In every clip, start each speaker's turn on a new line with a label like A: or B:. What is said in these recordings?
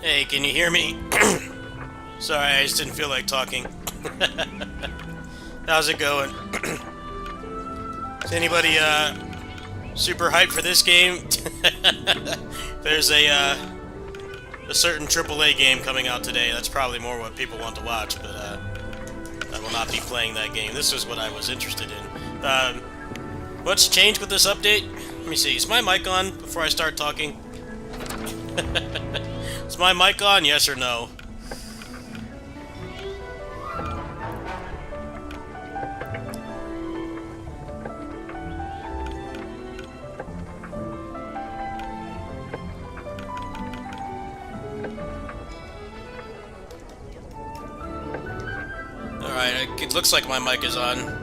A: Hey, can you hear me? Sorry, I just didn't feel like talking. How's it going? Is anybody super hyped for this game? There's a certain AAA game coming out today. That's probably more what people want to watch, but I will not be playing that game. This is what I was interested in. What's changed with this update? Let me see. Is my mic on before I start talking? Is my mic on? Yes or no? Alright, it looks like my mic is on.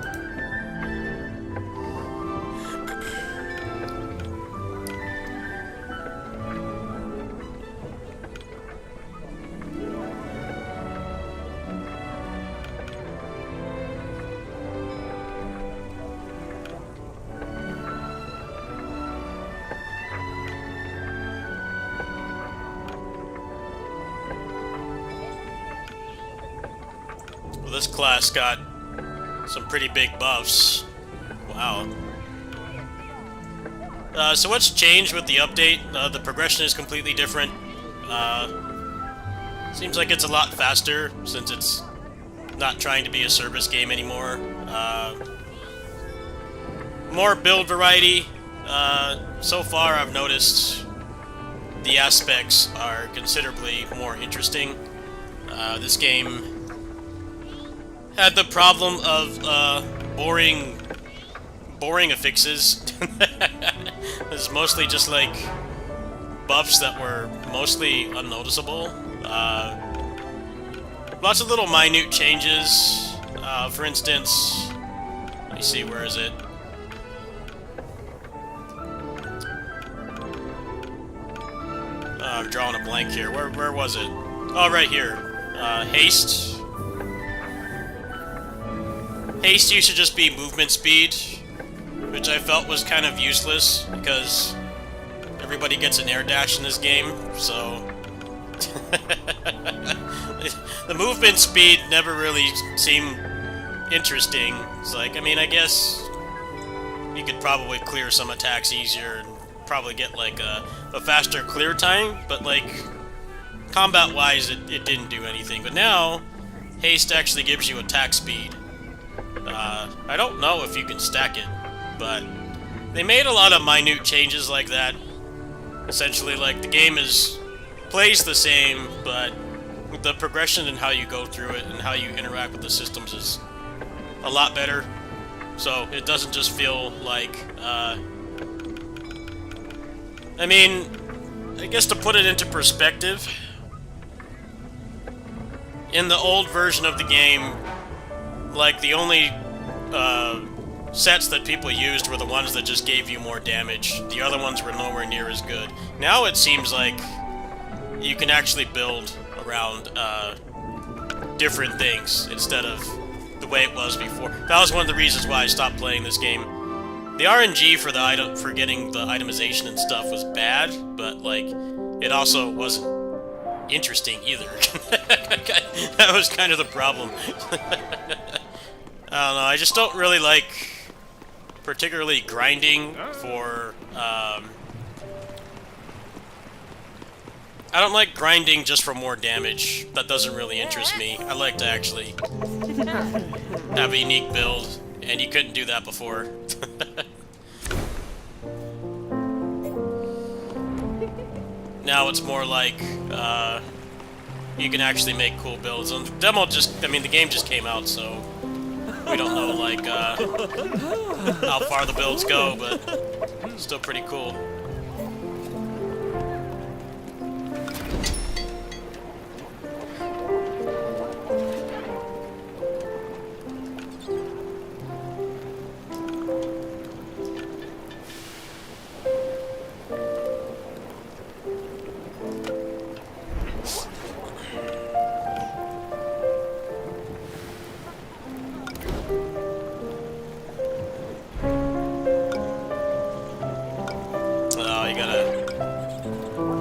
A: Well, this class got some pretty big buffs. Wow. So what's changed with the update? The progression is completely different. Seems like it's a lot faster since it's not trying to be a service game anymore. More build variety. So far I've noticed the aspects are considerably more interesting. This game had the problem of boring affixes. It's mostly just like buffs that were mostly unnoticeable. Lots of little minute changes. For instance, let me see, where is it? I'm drawing a blank here. Where was it? Oh, right here. Haste. Haste used to just be movement speed, which I felt was kind of useless, because everybody gets an air dash in this game, so... The movement speed never really seemed interesting. It's like, I mean, I guess you could probably clear some attacks easier and probably get, like, a faster clear time, but, like, combat-wise, it didn't do anything. But now, haste actually gives you attack speed. I don't know if you can stack it, but they made a lot of minute changes like that. Essentially, like, the game plays the same, but the progression and how you go through it and how you interact with the systems is a lot better. So it doesn't just feel like, I mean, I guess to put it into perspective, in the old version of the game, like, the only sets that people used were the ones that just gave you more damage. The other ones were nowhere near as good. Now it seems like you can actually build around different things instead of the way it was before. That was one of the reasons why I stopped playing this game. The RNG for for getting the itemization and stuff was bad, but, like, it also wasn't interesting either. That was kind of the problem. I don't know, I just don't really like particularly grinding for, I don't like grinding just for more damage. That doesn't really interest me. I like to actually have a unique build, and you couldn't do that before. Now it's more like, you can actually make cool builds. And the demo just, I mean, the game just came out, so we don't know, like, how far the builds go, but it's still pretty cool.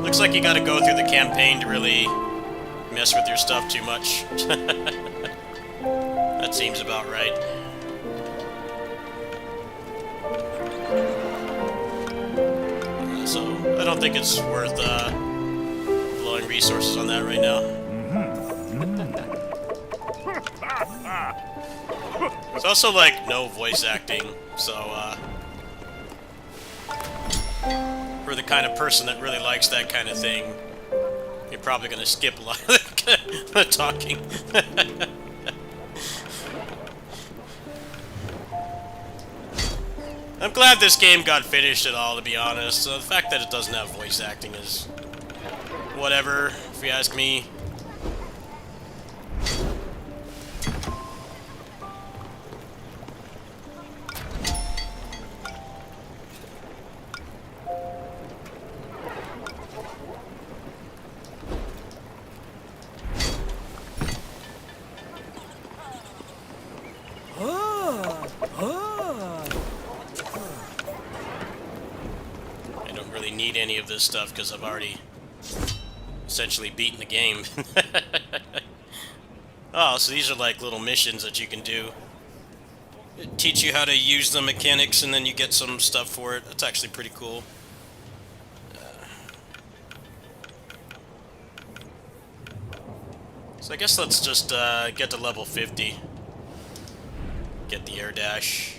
A: Looks like you gotta go through the campaign to really mess with your stuff too much. That seems about right. So, I don't think it's worth blowing resources on that right now. It's also like no voice acting, so for the kind of person that really likes that kind of thing, you're probably going to skip a lot of the talking. I'm glad this game got finished at all, to be honest. The fact that it doesn't have voice acting is whatever, if you ask me. Need any of this stuff because I've already essentially beaten the game. Oh, so these are like little missions that you can do. It teach you how to use the mechanics and then you get some stuff for it. That's actually pretty cool. So I guess let's just get to level 50. Get the air dash.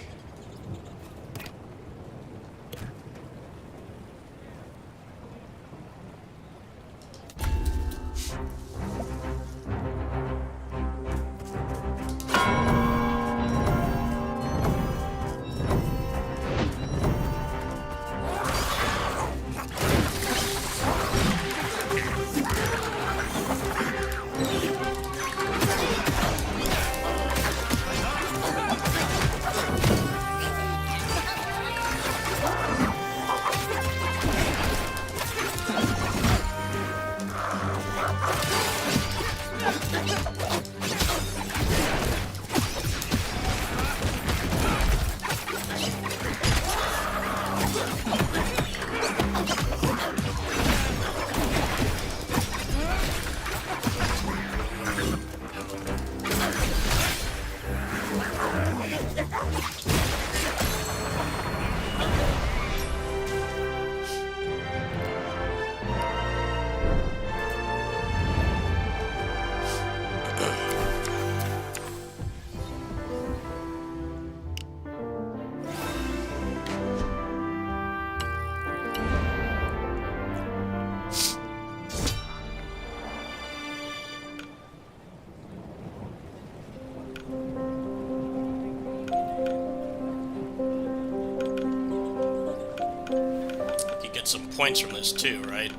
A: Some points from this too, right?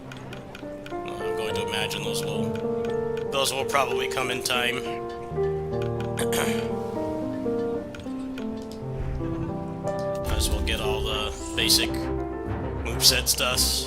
A: Well, I'm going to imagine those will probably come in time. Might as well get all the basic moveset stuff.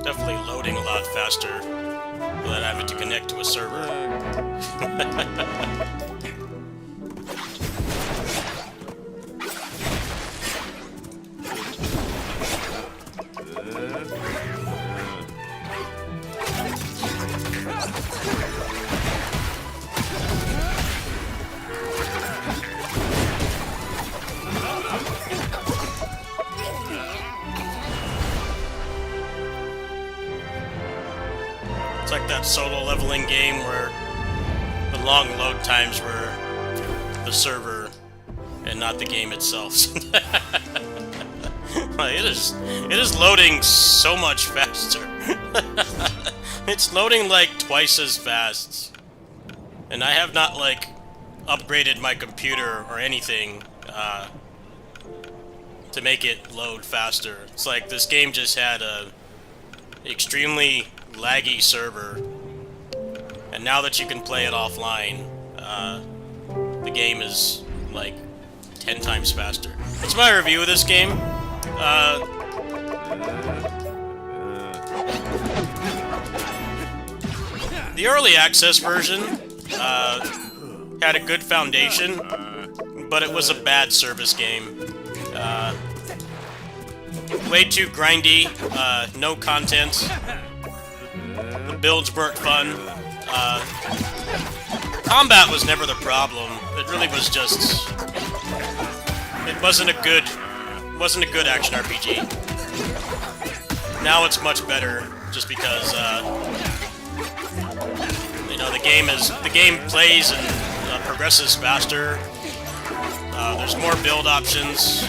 A: Definitely loading a lot faster without having to connect to a server. that solo leveling game where the long load times were the server and not the game itself. It is loading so much faster. It's loading like twice as fast. And I have not, like, upgraded my computer or anything to make it load faster. It's like this game just had a extremely laggy server. And now that you can play it offline, the game is, like, 10 times faster. That's my review of this game. The early access version had a good foundation, but it was a bad service game. Way too grindy, no content. The builds weren't fun. Combat was never the problem. It really was just... It wasn't a good action RPG. Now it's much better, just because you know, the game plays and progresses faster. There's more build options.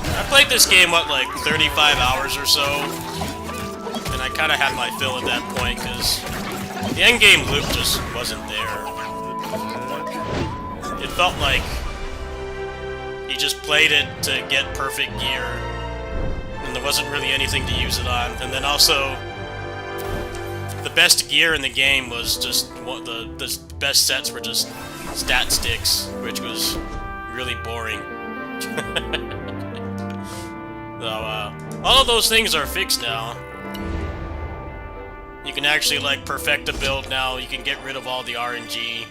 A: I played this game like 35 hours or so, and I kind of had my fill at that point because the end game loop just wasn't there. It felt like you just played it to get perfect gear, and there wasn't really anything to use it on. And then also, the best gear in the game was just the best sets were just stat sticks, which was really boring. So, all of those things are fixed now. You can actually, like, perfect a build now. You can get rid of all the RNG.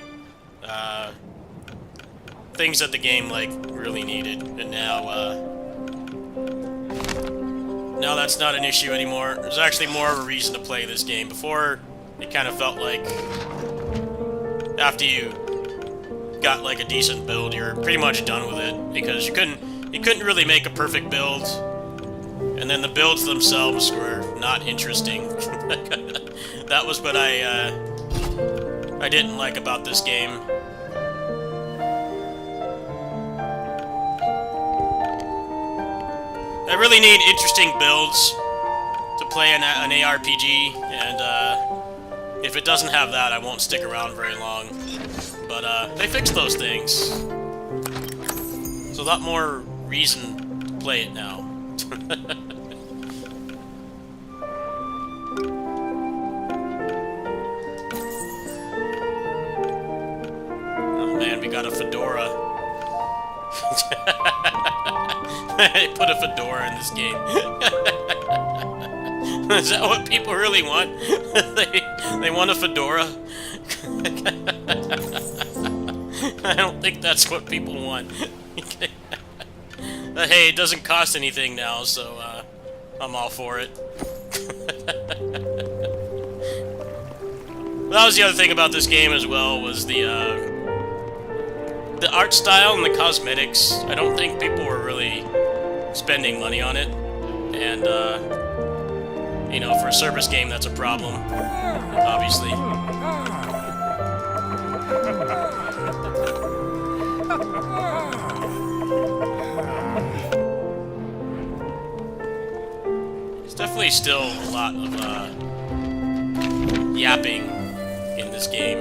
A: Things that the game, like, really needed. And now that's not an issue anymore. There's actually more of a reason to play this game. Before, it kind of felt like after you got, like, a decent build, you're pretty much done with it. Because you couldn't really make a perfect build. And then the builds themselves were not interesting. That was what I didn't like about this game. I really need interesting builds to play an ARPG, and if it doesn't have that, I won't stick around very long. But they fixed those things. So a lot more reason to play it now. Oh man, we got a fedora. They put a fedora in this game. Is that what people really want? They want a fedora? I don't think that's what people want. But hey, it doesn't cost anything now, so I'm all for it. That was the other thing about this game as well, was the art style and the cosmetics. I don't think people were really spending money on it, and you know, for a service game, that's a problem, obviously. There's definitely still a lot of yapping in this game,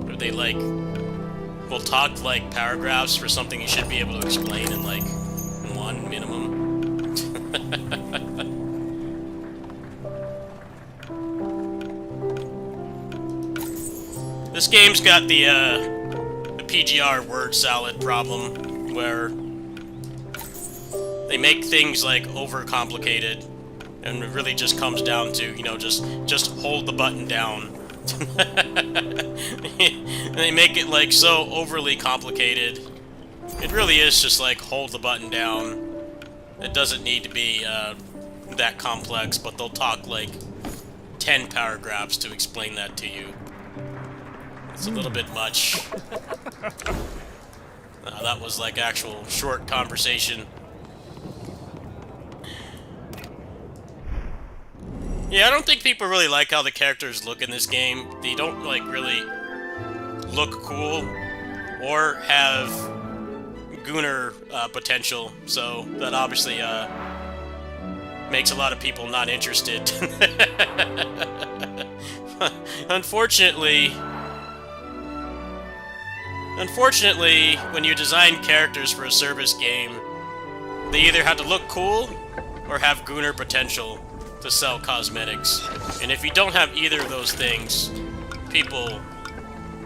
A: where they will talk like paragraphs for something you should be able to explain in like one minimum. This game's got the PGR word salad problem, where they make things like overcomplicated, and it really just comes down to, you know, just hold the button down. And they make it like so overly complicated. It really is just like hold the button down. It doesn't need to be that complex, but they'll talk like 10 paragraphs to explain that to you. It's a little bit much. That was like actual short conversation. Yeah, I don't think people really like how the characters look in this game. They don't, like, really look cool or have gooner potential, so that obviously makes a lot of people not interested. Unfortunately, when you design characters for a service game, they either have to look cool or have gooner potential to sell cosmetics. And if you don't have either of those things, people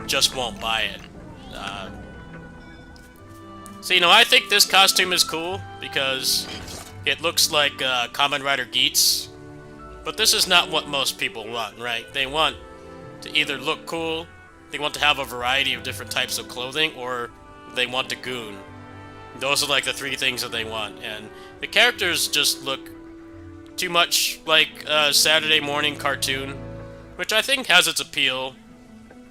A: just won't buy it. So, I think this costume is cool because it looks like Kamen Rider Geats. But this is not what most people want, right? They want to either look cool, they want to have a variety of different types of clothing, or they want to goon. Those are like the three things that they want. And the characters just look too much like a Saturday morning cartoon, which I think has its appeal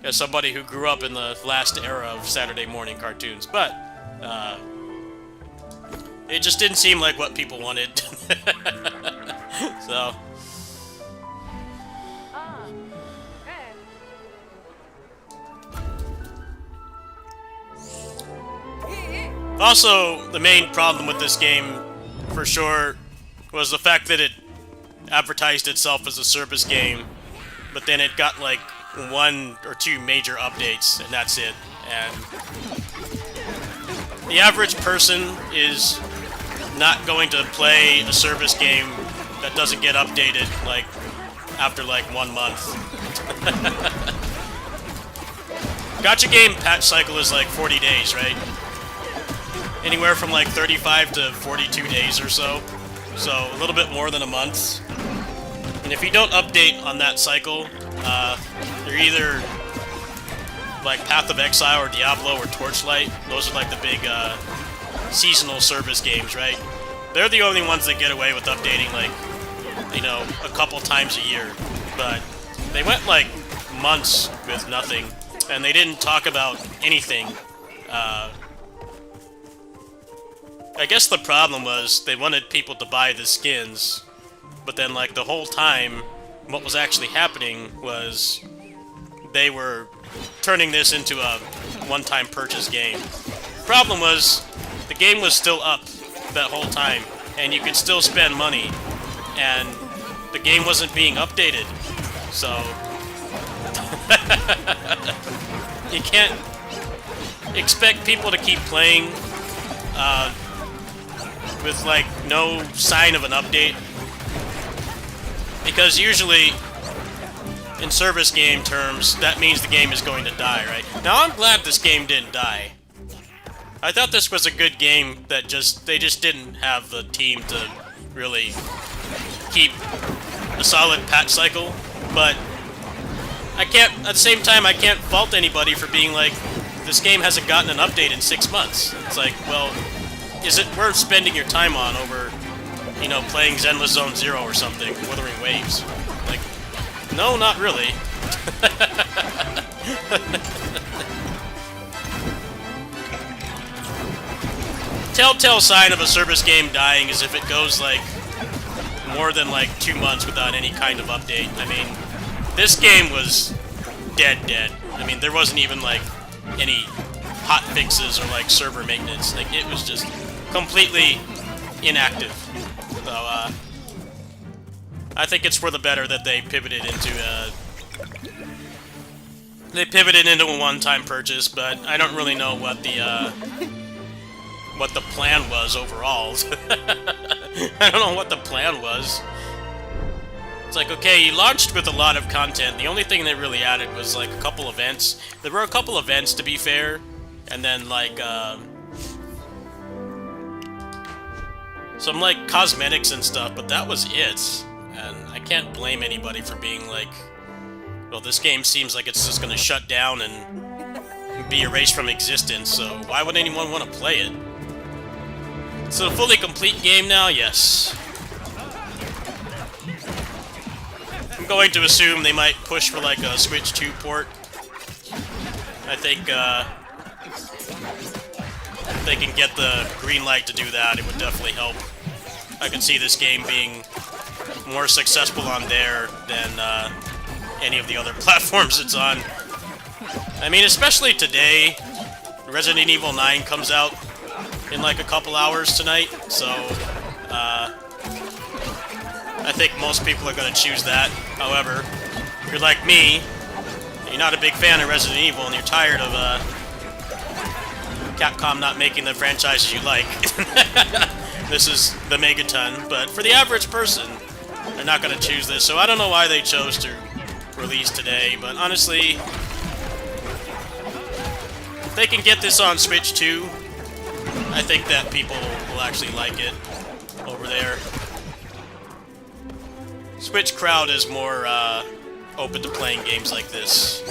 A: as somebody who grew up in the last era of Saturday morning cartoons. But it just didn't seem like what people wanted. So. Also, the main problem with this game, for sure, was the fact that it advertised itself as a service game, but then it got like 1 or 2 major updates, and that's it. And the average person is not going to play a service game that doesn't get updated like after like 1 month. Gacha game patch cycle is like 40 days, right? Anywhere from like 35 to 42 days or so. So a little bit more than a month. And if you don't update on that cycle, you're either like Path of Exile or Diablo or Torchlight. Those are like the big seasonal service games, right? They're the only ones that get away with updating like, a couple times a year. But they went like months with nothing, and they didn't talk about anything. I guess the problem was they wanted people to buy the skins, but then like the whole time, what was actually happening was they were turning this into a one-time purchase game. Problem was, the game was still up that whole time, and you could still spend money, and the game wasn't being updated, so you can't expect people to keep playing with like no sign of an update, because usually in service game terms that means the game is going to die, right? Now I'm glad this game didn't die. I thought this was a good game that they just didn't have the team to really keep a solid patch cycle, but at the same time I can't fault anybody for being like, this game hasn't gotten an update in 6 months. It's like, well, is it worth spending your time on over, playing Zenless Zone Zero or something, Wuthering Waves? Like, no, not really. Telltale sign of a service game dying is if it goes like more than like 2 months without any kind of update. I mean, this game was dead. I mean, there wasn't even like any hot fixes or like server maintenance. Like, it was just completely inactive. So I think it's for the better that they pivoted into a one-time purchase, but I don't really know what the plan was overall. I don't know what the plan was. It's like, okay, you launched with a lot of content. The only thing they really added was like a couple events. There were a couple events, to be fair, and then like some like cosmetics and stuff, but that was it. And I can't blame anybody for being like, well, this game seems like it's just gonna shut down and be erased from existence, so why would anyone want to play it? It's a fully complete game now? Yes. I'm going to assume they might push for like a Switch 2 port. I think if they can get the green light to do that, it would definitely help. I could see this game being more successful on there than any of the other platforms it's on. I mean, especially today, Resident Evil 9 comes out in like a couple hours tonight, so I think most people are going to choose that. However, if you're like me, you're not a big fan of Resident Evil, and you're tired of Capcom not making the franchises you like, this is the Megaton. But for the average person, they're not going to choose this, so I don't know why they chose to release today, but honestly, if they can get this on Switch too, I think that people will actually like it over there. Switch crowd is more open to playing games like this.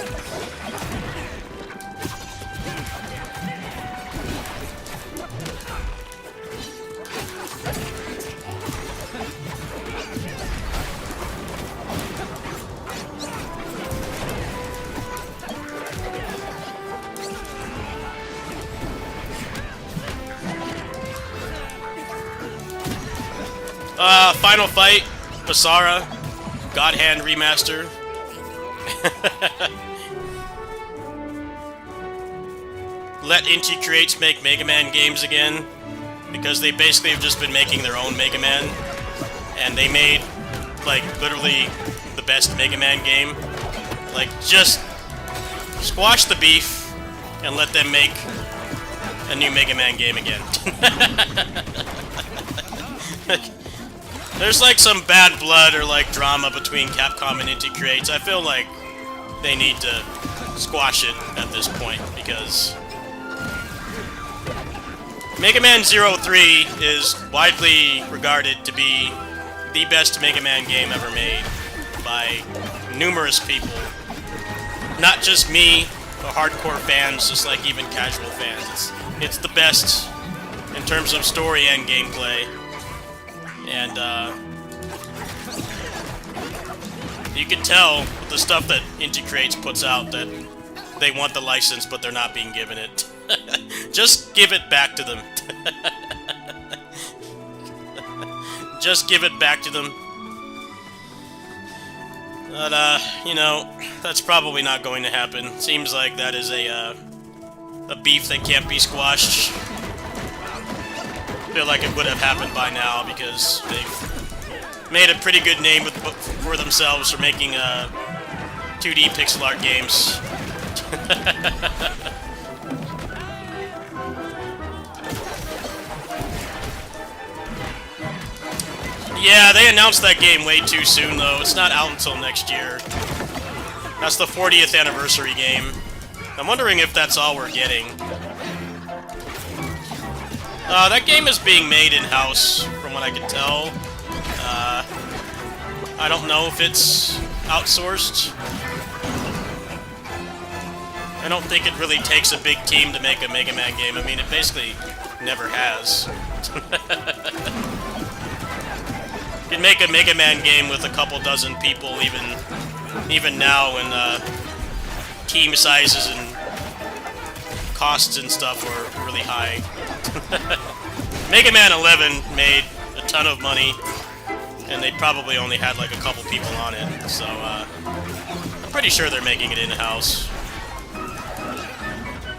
A: Final Fight, Basara, God Hand Remaster. Let Inti Creates make Mega Man games again, because they basically have just been making their own Mega Man, and they made, like, literally the best Mega Man game. Like, just squash the beef and let them make a new Mega Man game again. There's like some bad blood or like drama between Capcom and Inti Creates. I feel like they need to squash it at this point, because Mega Man 03 is widely regarded to be the best Mega Man game ever made by numerous people. Not just me, but hardcore fans, just like even casual fans. It's the best in terms of story and gameplay. And you can tell with the stuff that Inti Creates puts out that they want the license, but they're not being given it. Just give it back to them. Just give it back to them. But, you know, that's probably not going to happen. Seems like that is a beef that can't be squashed. I feel like it would have happened by now, because they've made a pretty good name for themselves for making 2D pixel art games. Yeah, they announced that game way too soon, though. It's not out until next year. That's the 40th anniversary game. I'm wondering if that's all we're getting. That game is being made in-house, from what I can tell. I don't know if it's outsourced. I don't think it really takes a big team to make a Mega Man game. I mean, it basically never has. You can make a Mega Man game with a couple dozen people, even now, when team sizes and costs and stuff are really high. Mega Man 11 made a ton of money, and they probably only had like a couple people on it, so I'm pretty sure they're making it in-house.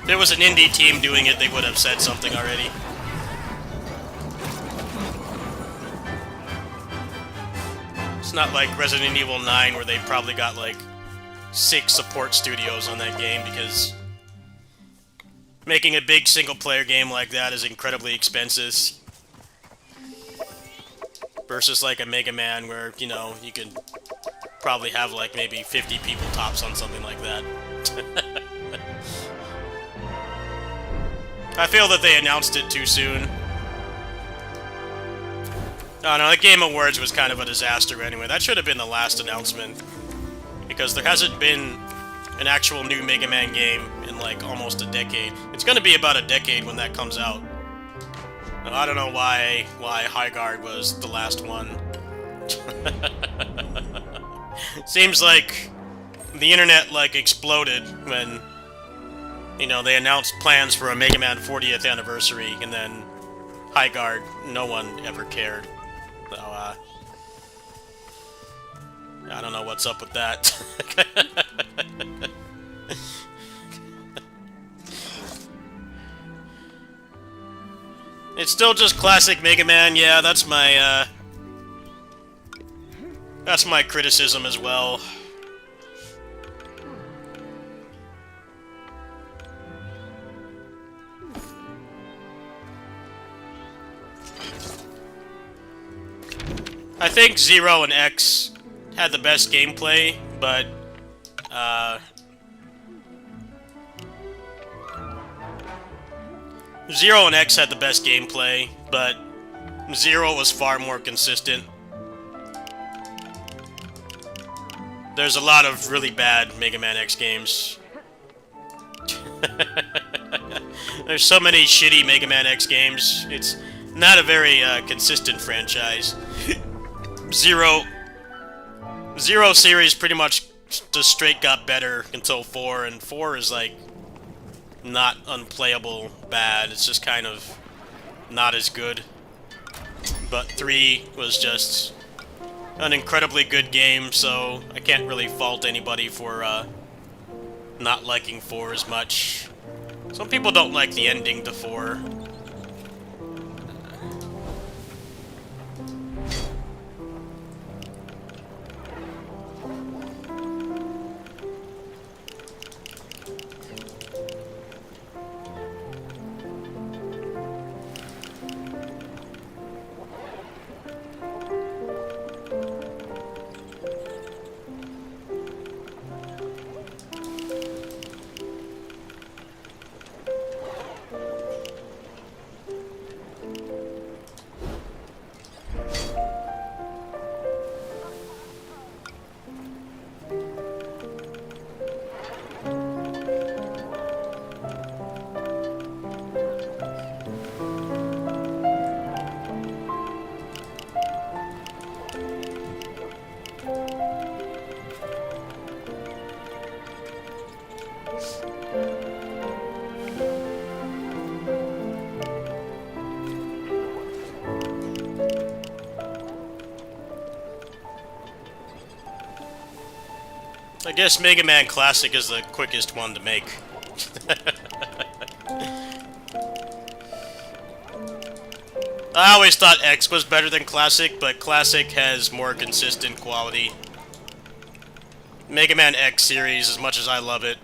A: If there was an indie team doing it, they would have said something already. It's not like Resident Evil 9, where they probably got like 6 support studios on that game, because making a big single-player game like that is incredibly expensive. Versus like a Mega Man, where, you know, you could probably have like maybe 50 people tops on something like that. I feel that they announced it too soon. Oh no, the Game Awards was kind of a disaster anyway. That should have been the last announcement, because there hasn't been an actual new Mega Man game in like almost a decade. It's going to be about a decade when that comes out. Now, I don't know why Highguard was the last one. Seems like the internet like exploded when, you know, they announced plans for a Mega Man 40th anniversary, and then Highguard, no one ever cared. So, I don't know what's up with that. It's still just classic Mega Man. Yeah, that's my criticism as well. I think Zero and X had the best gameplay, but Zero and X had the best gameplay, but Zero was far more consistent. There's a lot of really bad Mega Man X games. There's so many shitty Mega Man X games. It's not a very consistent franchise. Zero series pretty much just straight got better until 4, and 4 is like not unplayable bad. It's just kind of not as good. But 3 was just an incredibly good game, so I can't really fault anybody for not liking 4 as much. Some people don't like the ending to 4. I guess Mega Man Classic is the quickest one to make. I always thought X was better than Classic, but Classic has more consistent quality. Mega Man X series, as much as I love it,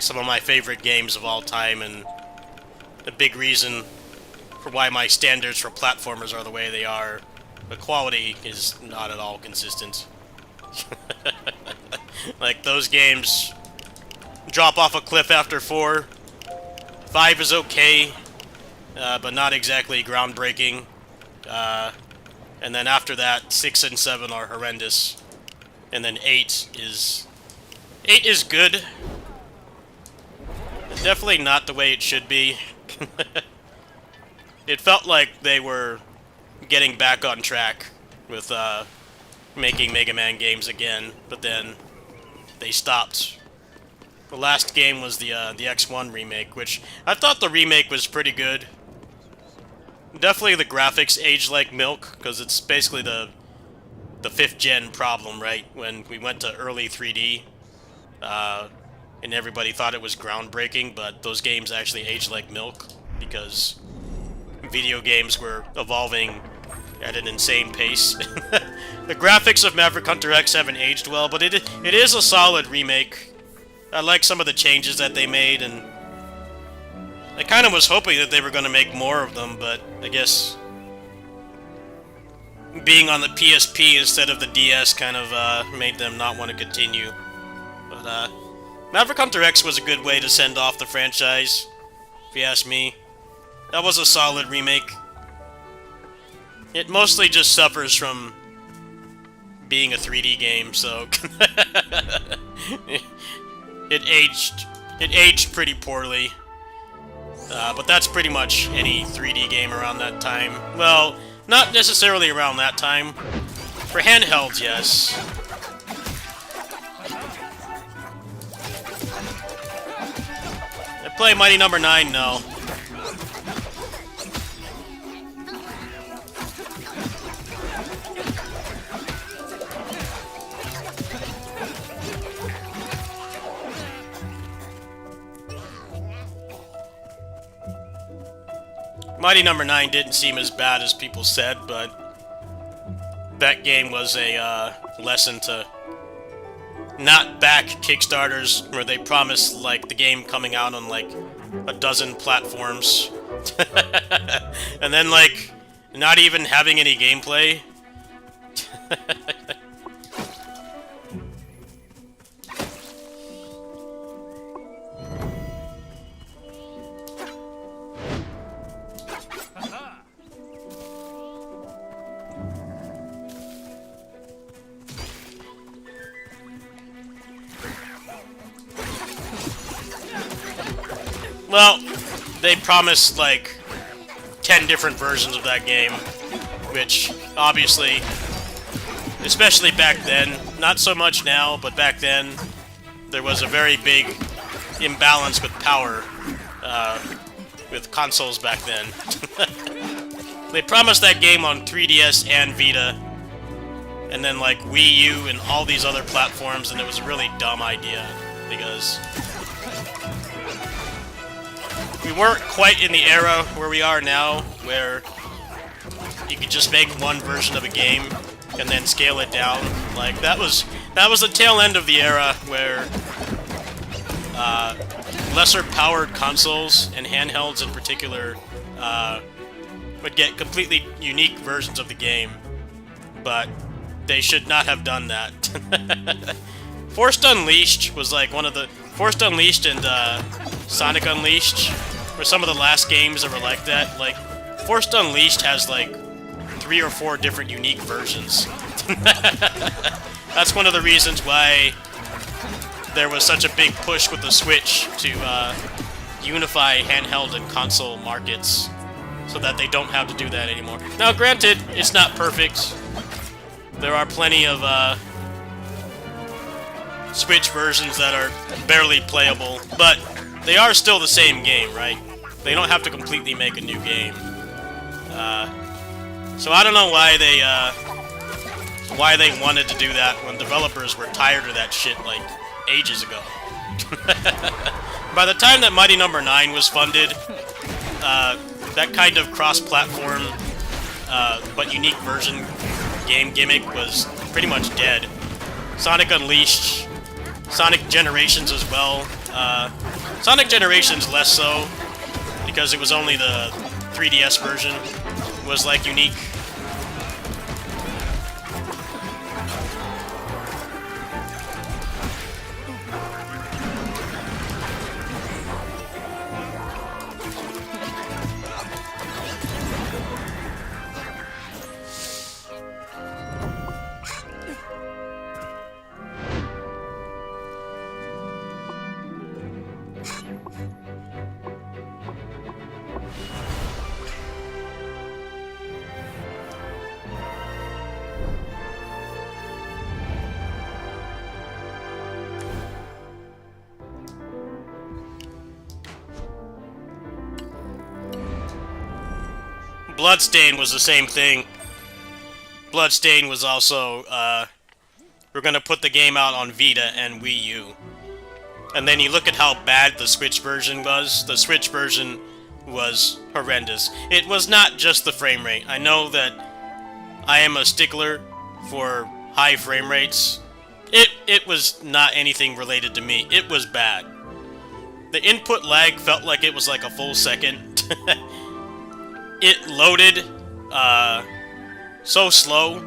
A: some of my favorite games of all time, and a big reason for why my standards for platformers are the way they are. The quality is not at all consistent. Like, those games drop off a cliff after 4. 5 is okay, but not exactly groundbreaking. And then after that, 6 and 7 are horrendous. And then 8 is good. Definitely not the way it should be. It felt like they were getting back on track with making Mega Man games again, but then they stopped. The last game was the X1 remake, which I thought the remake was pretty good. Definitely the graphics aged like milk, because it's basically the 5th gen problem, right? When we went to early 3D, and everybody thought it was groundbreaking, but those games actually aged like milk, because video games were evolving at an insane pace. The graphics of Maverick Hunter X haven't aged well, but it is a solid remake. I like some of the changes that they made, and I kind of was hoping that they were going to make more of them, but I guess being on the PSP instead of the DS kind of made them not want to continue. But Maverick Hunter X was a good way to send off the franchise, if you ask me. That was a solid remake. It mostly just suffers from being a 3D game, so it aged pretty poorly. But that's pretty much any 3D game around that time. Well, not necessarily around that time. For handhelds, yes. I play Mighty Number 9, no. Mighty Number 9 didn't seem as bad as people said, but that game was a lesson to not back Kickstarters where they promise like the game coming out on like a dozen platforms and then like not even having any gameplay. Well, they promised like 10 different versions of that game, which obviously, especially back then, not so much now, but back then, there was a very big imbalance with power with consoles back then. They promised that game on 3DS and Vita, and then like Wii U and all these other platforms, and it was a really dumb idea, because we weren't quite in the era where we are now, where you could just make one version of a game and then scale it down. Like that was the tail end of the era where lesser powered consoles and handhelds in particular would get completely unique versions of the game, but they should not have done that. Forced Unleashed was like one of the Forced Unleashed and Sonic Unleashed were some of the last games that were like that. Like, Forced Unleashed has, like, 3 or 4 different unique versions. That's one of the reasons why there was such a big push with the Switch to unify handheld and console markets so that they don't have to do that anymore. Now, granted, it's not perfect. There are plenty of Switch versions that are barely playable, but they are still the same game, right? They don't have to completely make a new game. So I don't know why they wanted to do that when developers were tired of that shit like ages ago. By the time that Mighty Number 9 was funded, that kind of cross-platform but unique version game gimmick was pretty much dead. Sonic Unleashed, Sonic Generations as well. Sonic Generations less so, because it was only the 3DS version was like unique. Bloodstained was the same thing. Bloodstained was also, we're gonna put the game out on Vita and Wii U. And then you look at how bad the Switch version was. The Switch version was horrendous. It was not just the frame rate. I know that I am a stickler for high frame rates. It was not anything related to me. It was bad. The input lag felt like it was like a full second. It loaded so slow.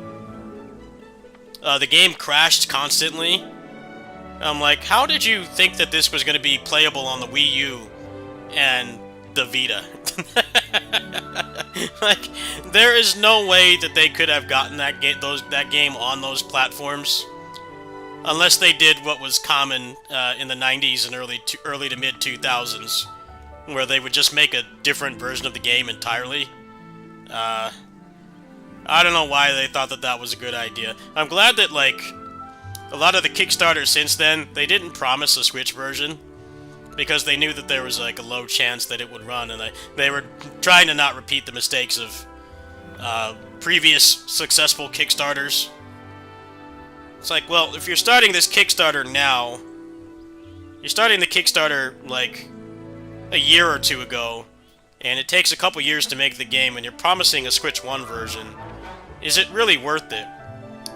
A: The game crashed constantly. I'm like, how did you think that this was going to be playable on the Wii U and the Vita? Like, there is no way that they could have gotten that game on those platforms, unless they did what was common in the 90s and early to mid 2000s, where they would just make a different version of the game entirely. I don't know why they thought that that was a good idea. I'm glad that, like, a lot of the Kickstarters since then, they didn't promise a Switch version, because they knew that there was, like, a low chance that it would run, and they were trying to not repeat the mistakes of previous successful Kickstarters. It's like, well, if you're starting this Kickstarter now, you're starting the Kickstarter, like, a year or two ago, and it takes a couple years to make the game, and you're promising a Switch 1 version, is it really worth it?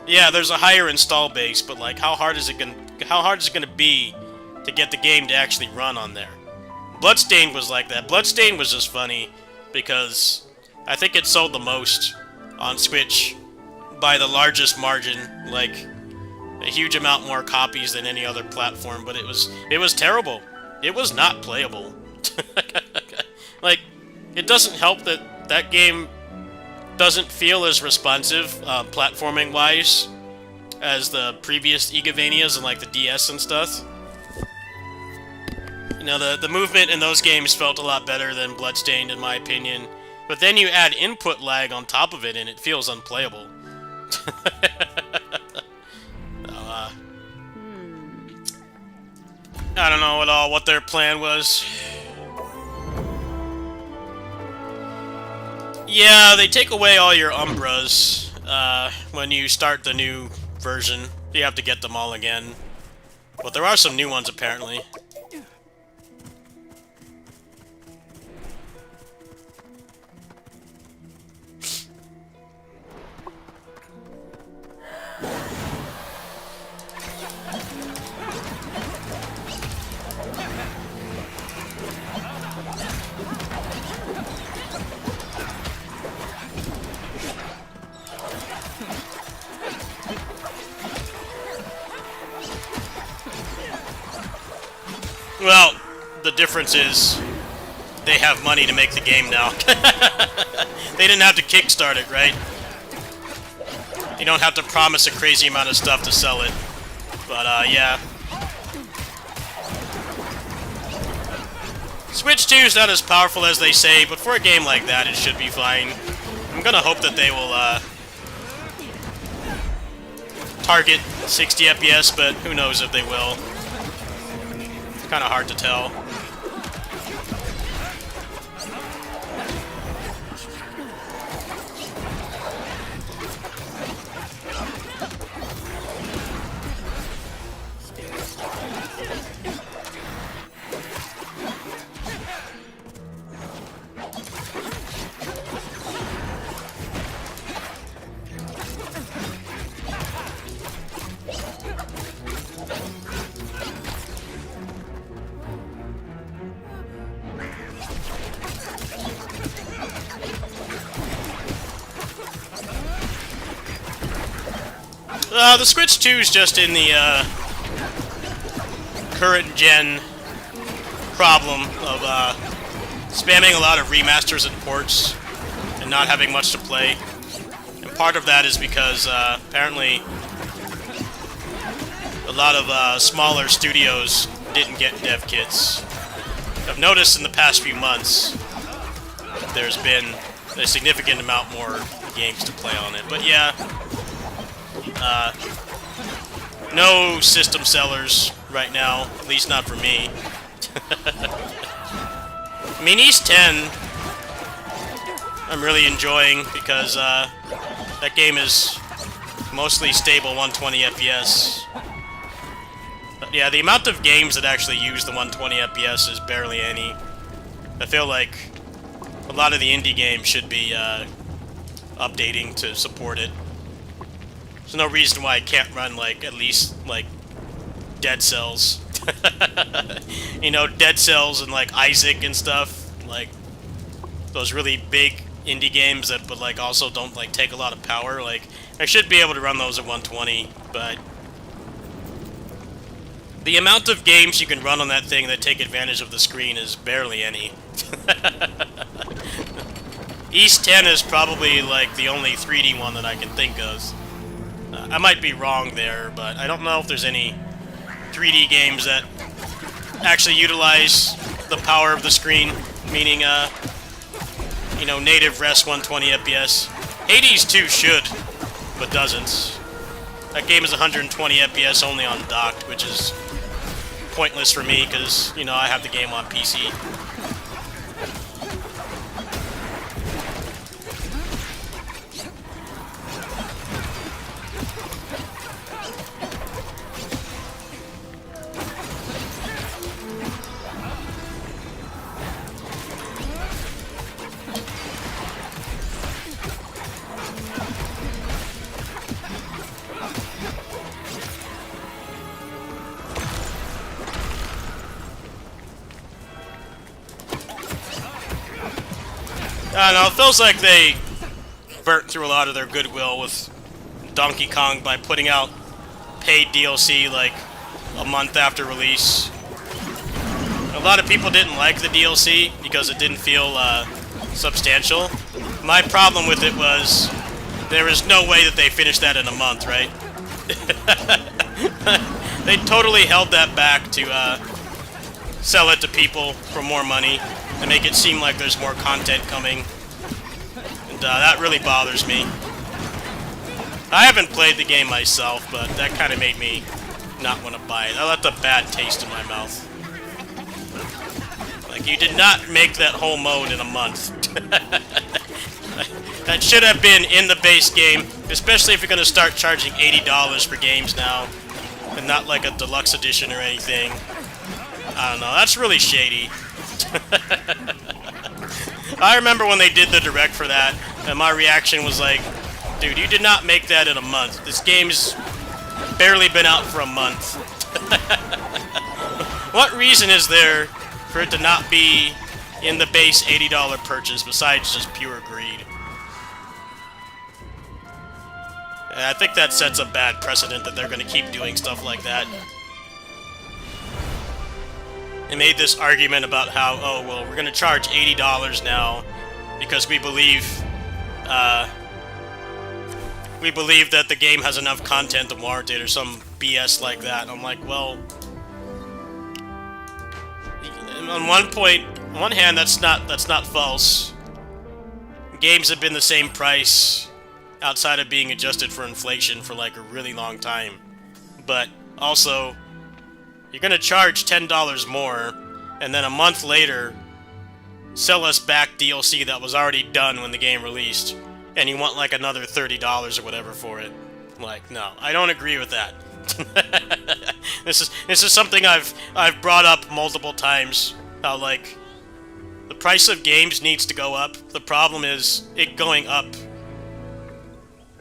A: Yeah, there's a higher install base, but like, how hard is it gonna be to get the game to actually run on there? Bloodstained was like that. Bloodstained was just funny because I think it sold the most on Switch by the largest margin, like a huge amount more copies than any other platform, but it was terrible. It was not playable. Like, it doesn't help that that game doesn't feel as responsive, platforming-wise, as the previous Igavanias and like the DS and stuff. You know, the movement in those games felt a lot better than Bloodstained, in my opinion. But then you add input lag on top of it, and it feels unplayable. I don't know at all what their plan was. Yeah, they take away all your Umbras when you start the new version. You have to get them all again. But there are some new ones, apparently. Well, the difference is they have money to make the game now. They didn't have to kickstart it, right? You don't have to promise a crazy amount of stuff to sell it. But, yeah. Switch 2 is not as powerful as they say, but for a game like that, it should be fine. I'm gonna hope that they will, target 60 FPS, but who knows if they will. It's kind of hard to tell. The Switch 2 is just in the current gen problem of spamming a lot of remasters and ports and not having much to play. And part of that is because apparently a lot of smaller studios didn't get dev kits. I've noticed in the past few months there's been a significant amount more games to play on it. But yeah, no system sellers right now, at least not for me. I mean, East 10, I'm really enjoying because that game is mostly stable 120 FPS. But yeah, the amount of games that actually use the 120 FPS is barely any. I feel like a lot of the indie games should be updating to support it. There's no reason why it can't run, like, at least, like, Dead Cells. You know, Dead Cells and, like, Isaac and stuff. Like, those really big indie games that, but, like, also don't, like, take a lot of power. Like, I should be able to run those at 120, but the amount of games you can run on that thing that take advantage of the screen is barely any. East 10 is probably, like, the only 3D one that I can think of. I might be wrong there, but I don't know if there's any 3D games that actually utilize the power of the screen, meaning, you know, native res 120 FPS. Hades 2 should, but doesn't. That game is 120 FPS only on docked, which is pointless for me, because, you know, I have the game on PC. I don't know, it feels like they burnt through a lot of their goodwill with Donkey Kong by putting out paid DLC like a month after release. A lot of people didn't like the DLC because it didn't feel substantial. My problem with it was there is no way that they finished that in a month, right? They totally held that back to sell it to people for more money and make it seem like there's more content coming. And that really bothers me. I haven't played the game myself, but that kind of made me not want to buy it. I left a bad taste in my mouth. Like, you did not make that whole mode in a month. That should have been in the base game, especially if you're going to start charging $80 for games now, and not like a deluxe edition or anything. I don't know, that's really shady. I remember when they did the direct for that, and my reaction was like, dude, you did not make that in a month. This game's barely been out for a month. What reason is there for it to not be in the base $80 purchase besides just pure greed? And I think that sets a bad precedent that they're going to keep doing stuff like that. They made this argument about how, oh, well, we're going to charge $80 now because we believe that the game has enough content to warrant it or some BS like that. And I'm like, well, on one hand, that's not false. Games have been the same price outside of being adjusted for inflation for like a really long time. But also, you're gonna charge $10 more, and then a month later, sell us back DLC that was already done when the game released, and you want like another $30 or whatever for it. Like, no, I don't agree with that. This is something I've brought up multiple times. How like the price of games needs to go up. The problem is it going up.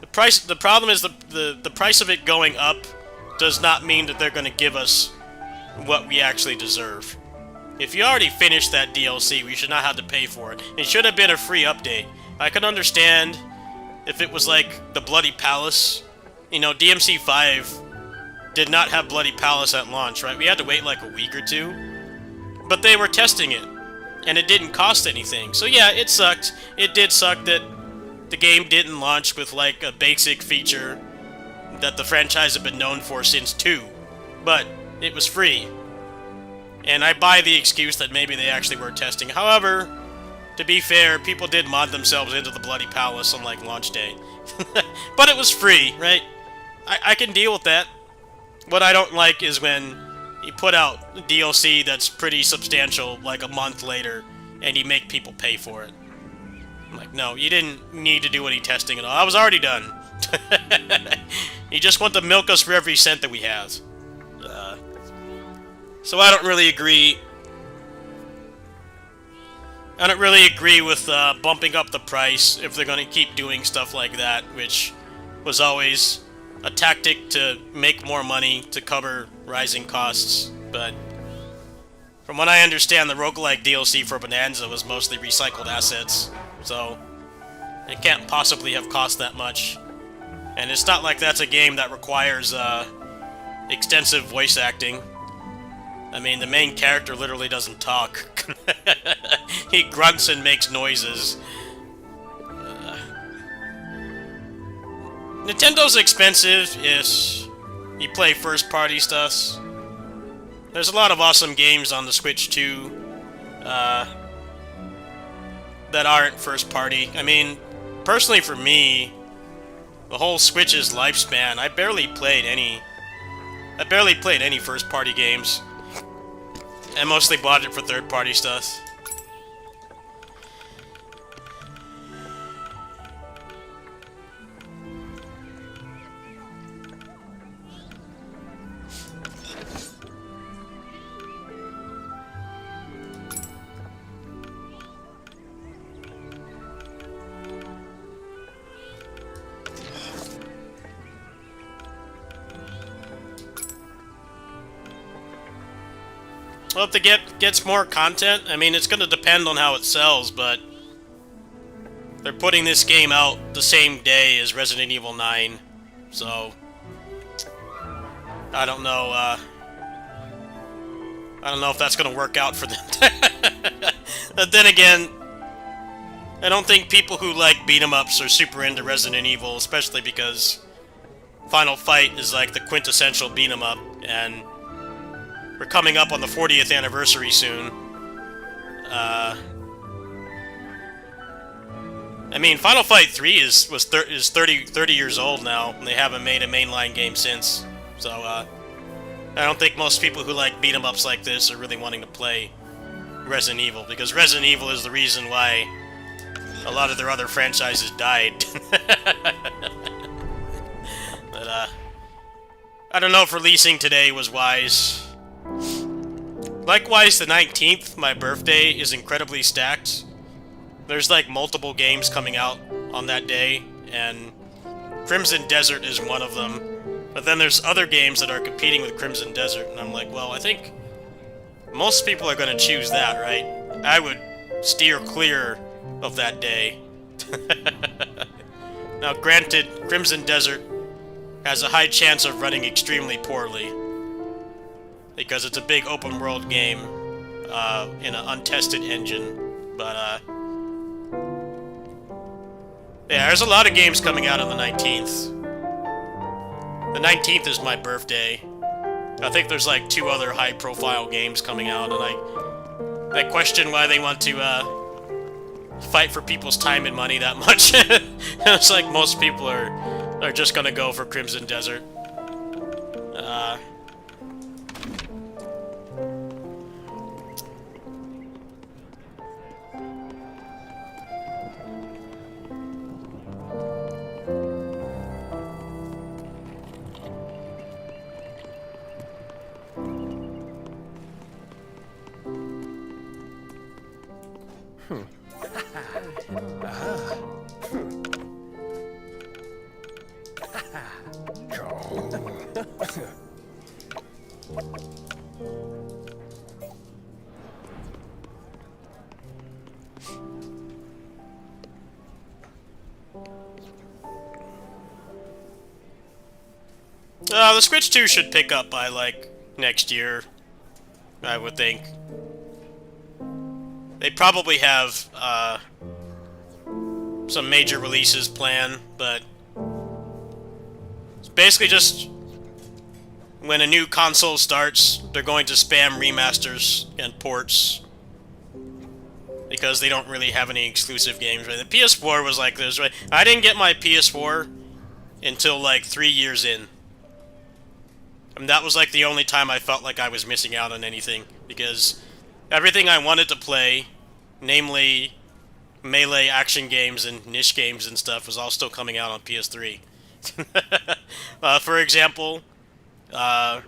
A: The problem is the price of it going up does not mean that they're going to give us what we actually deserve. If you already finished that DLC, we should not have to pay for it. It should have been a free update. I could understand if it was like the Bloody Palace. You know, DMC 5 did not have Bloody Palace at launch, right? We had to wait like a week or two. But they were testing it, and it didn't cost anything. So yeah, it sucked. It did suck that the game didn't launch with like a basic feature that the franchise had been known for since 2. But it was free. And I buy the excuse that maybe they actually were testing. However, to be fair, people did mod themselves into the Bloody Palace on like launch day. But it was free, right? I can deal with that. What I don't like is when you put out DLC that's pretty substantial like a month later and you make people pay for it. I'm like, no, you didn't need to do any testing at all. I was already done. You just want to milk us for every cent that we have. So I don't really agree. I don't really agree with bumping up the price if they're going to keep doing stuff like that, which was always a tactic to make more money to cover rising costs. But from what I understand, the roguelike DLC for Bonanza was mostly recycled assets, so it can't possibly have cost that much. And it's not like that's a game that requires extensive voice acting. I mean, the main character literally doesn't talk. He grunts and makes noises. Nintendo's expensive-ish. You play first-party stuff. There's a lot of awesome games on the Switch, too, that aren't first-party. I mean, personally for me, the whole Switch's lifespan, I barely played any first-party games. I mostly bought it for third-party stuff. Well, if the gets more content, I mean, it's going to depend on how it sells, but they're putting this game out the same day as Resident Evil 9, so I don't know. I don't know if that's going to work out for them. But then again, I don't think people who like beat-em-ups are super into Resident Evil, especially because Final Fight is like the quintessential beat-em-up, and we're coming up on the 40th anniversary soon. I mean, Final Fight 3 is 30 years old now, and they haven't made a mainline game since. So, I don't think most people who like beat-em-ups like this are really wanting to play Resident Evil, because Resident Evil is the reason why a lot of their other franchises died. But, I don't know if releasing today was wise. Likewise, the 19th, my birthday, is incredibly stacked. There's like multiple games coming out on that day, and Crimson Desert is one of them. But then there's other games that are competing with Crimson Desert, and I'm like, well, I think most people are going to choose that, right? I would steer clear of that day. Now, granted, Crimson Desert has a high chance of running extremely poorly, because it's a big open-world game in an untested engine. But, yeah, there's a lot of games coming out on the 19th. The 19th is my birthday. I think there's like 2 other high-profile games coming out, and I question why they want to fight for people's time and money that much. It's like most people are just gonna go for Crimson Desert. The Switch 2 should pick up by, like, next year, I would think. They probably have, some major releases planned, but it's basically just when a new console starts, they're going to spam remasters and ports, because they don't really have any exclusive games, right? The PS4 was like this, right? I didn't get my PS4 until, like, 3 years in. And that was like the only time I felt like I was missing out on anything, because everything I wanted to play, namely melee action games and niche games and stuff, was all still coming out on PS3. For example, Basar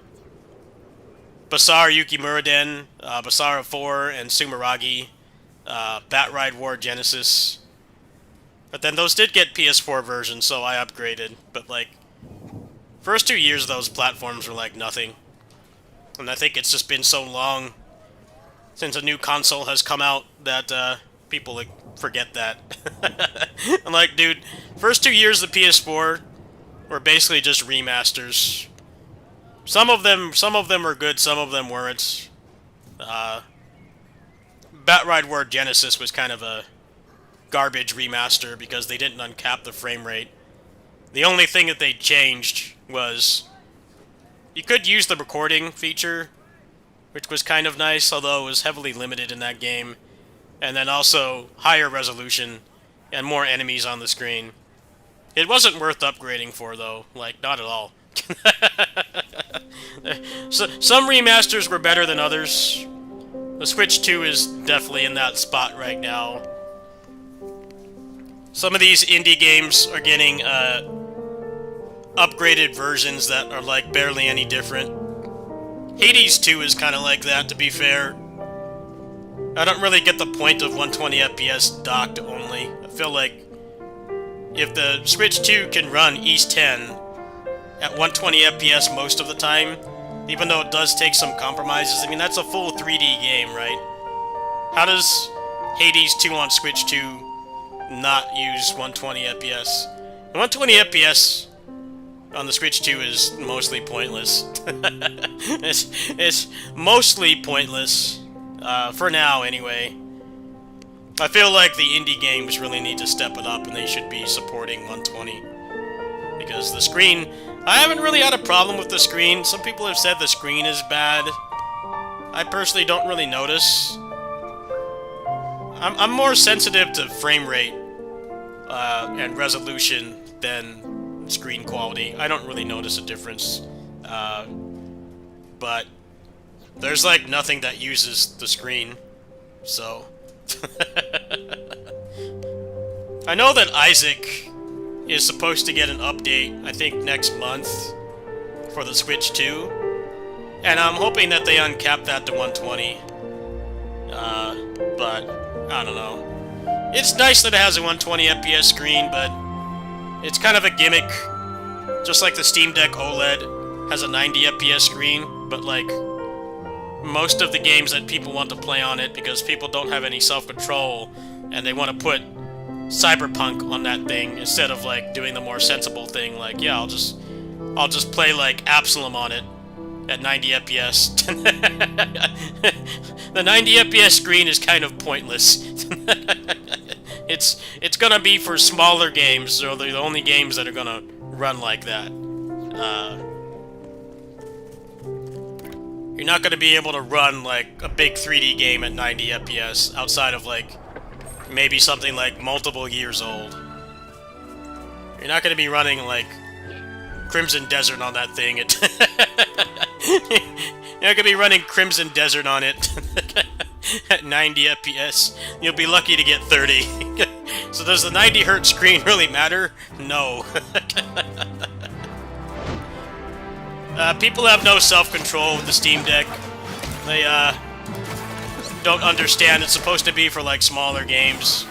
A: Yukimuraden, Basara 4, and Sumeragi, Bat Ride War Genesis. But then those did get PS4 versions, so I upgraded, but like, first 2 years of those platforms were like nothing. And I think it's just been so long since a new console has come out that people like forget that. I'm like, dude, first 2 years of the PS4 were basically just remasters. Some of them were good, some of them weren't. Bat Ride War Genesis was kind of a garbage remaster because they didn't uncap the frame rate. The only thing that they changed was you could use the recording feature, which was kind of nice, although it was heavily limited in that game, and then also higher resolution and more enemies on the screen. It wasn't worth upgrading for, though. Like, not at all. So, some remasters were better than others. The Switch 2 is definitely in that spot right now. Some of these indie games are getting upgraded versions that are like barely any different. Hades 2 is kind of like that, to be fair. I don't really get the point of 120 FPS docked only. I feel like if the Switch 2 can run East 10 at 120 FPS most of the time, even though it does take some compromises, I mean, that's a full 3D game, right? How does Hades 2 on Switch 2 not use 120 FPS. And 120 FPS on the Switch 2 is mostly pointless. it's mostly pointless, for now anyway. I feel like the indie games really need to step it up and they should be supporting 120. Because the screen, I haven't really had a problem with the screen. Some people have said the screen is bad. I personally don't really notice. I'm more sensitive to frame rate and resolution than screen quality. I don't really notice a difference. But there's like nothing that uses the screen, so... I know that Isaac is supposed to get an update, I think next month, for the Switch 2. And I'm hoping that they uncap that to 120. But, I don't know. It's nice that it has a 120 FPS screen, but it's kind of a gimmick. Just like the Steam Deck OLED has a 90 FPS screen, but like, most of the games that people want to play on it, because people don't have any self-control, and they want to put Cyberpunk on that thing, instead of like doing the more sensible thing, like, yeah, I'll just play like Absalom on it at 90 FPS. The 90 FPS screen is kind of pointless. It's gonna be for smaller games, so they're the only games that are gonna run like that. You're not gonna be able to run like a big 3D game at 90 FPS outside of like maybe something like multiple years old. You're not gonna be running like Crimson Desert on that thing. You're not gonna be running Crimson Desert on it at 90 FPS. You'll be lucky to get 30. So does the 90 Hz screen really matter? No. People have no self-control with the Steam Deck. They, don't understand it's supposed to be for, like, smaller games.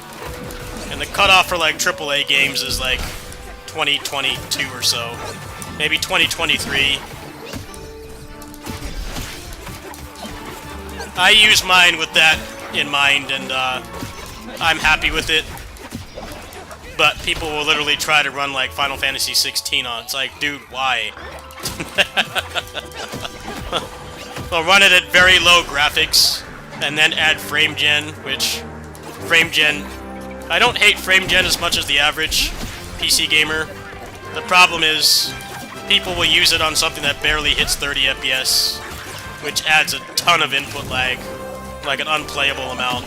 A: And the cutoff for, like, AAA games is, like, 2022 or so. Maybe 2023. I use mine with that in mind, and, I'm happy with it. But people will literally try to run, like, Final Fantasy 16 on it. It's like, dude, why? They'll run it at very low graphics, and then add frame gen, which... Frame gen... I don't hate frame gen as much as the average PC gamer. The problem is, people will use it on something that barely hits 30 FPS, which adds a ton of input lag, like an unplayable amount.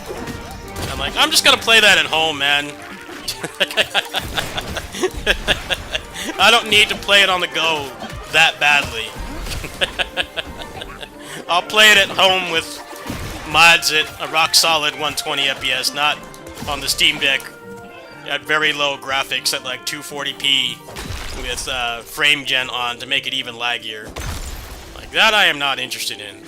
A: I'm like, I'm just gonna play that at home, man. I don't need to play it on the go that badly. I'll play it at home with mods at a rock-solid 120 FPS, not on the Steam Deck at very low graphics at like 240p with frame gen on to make it even laggier. Like, that I am not interested in.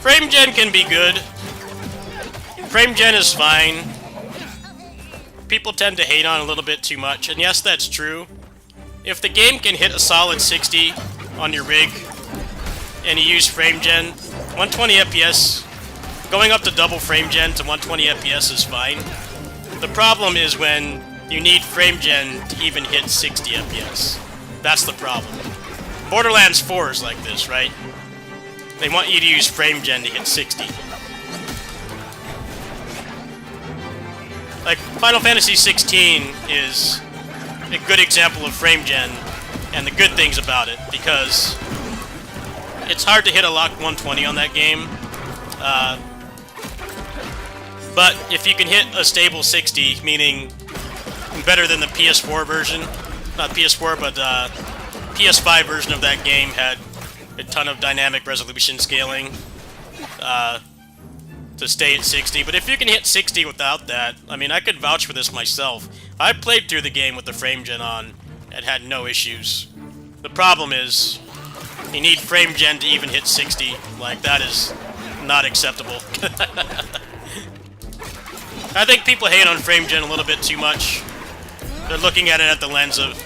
A: Frame gen can be good. Frame gen is fine. People tend to hate on it a little bit too much, and yes, that's true. If the game can hit a solid 60 on your rig, and you use frame gen, 120 FPS, going up to double frame gen to 120 FPS is fine. The problem is when you need frame gen to even hit 60 FPS. That's the problem. Borderlands 4 is like this, right? They want you to use frame gen to hit 60. Like, Final Fantasy 16 is a good example of frame gen, and the good things about it, because it's hard to hit a locked 120 on that game. But if you can hit a stable 60, meaning better than the PS4 version, not PS4, but PS5 version of that game had a ton of dynamic resolution scaling to stay at 60. But if you can hit 60 without that, I mean, I could vouch for this myself. I played through the game with the frame gen on and had no issues. The problem is, you need frame gen to even hit 60. Like, that is not acceptable. I think people hate on frame gen a little bit too much. They're looking at it at the lens of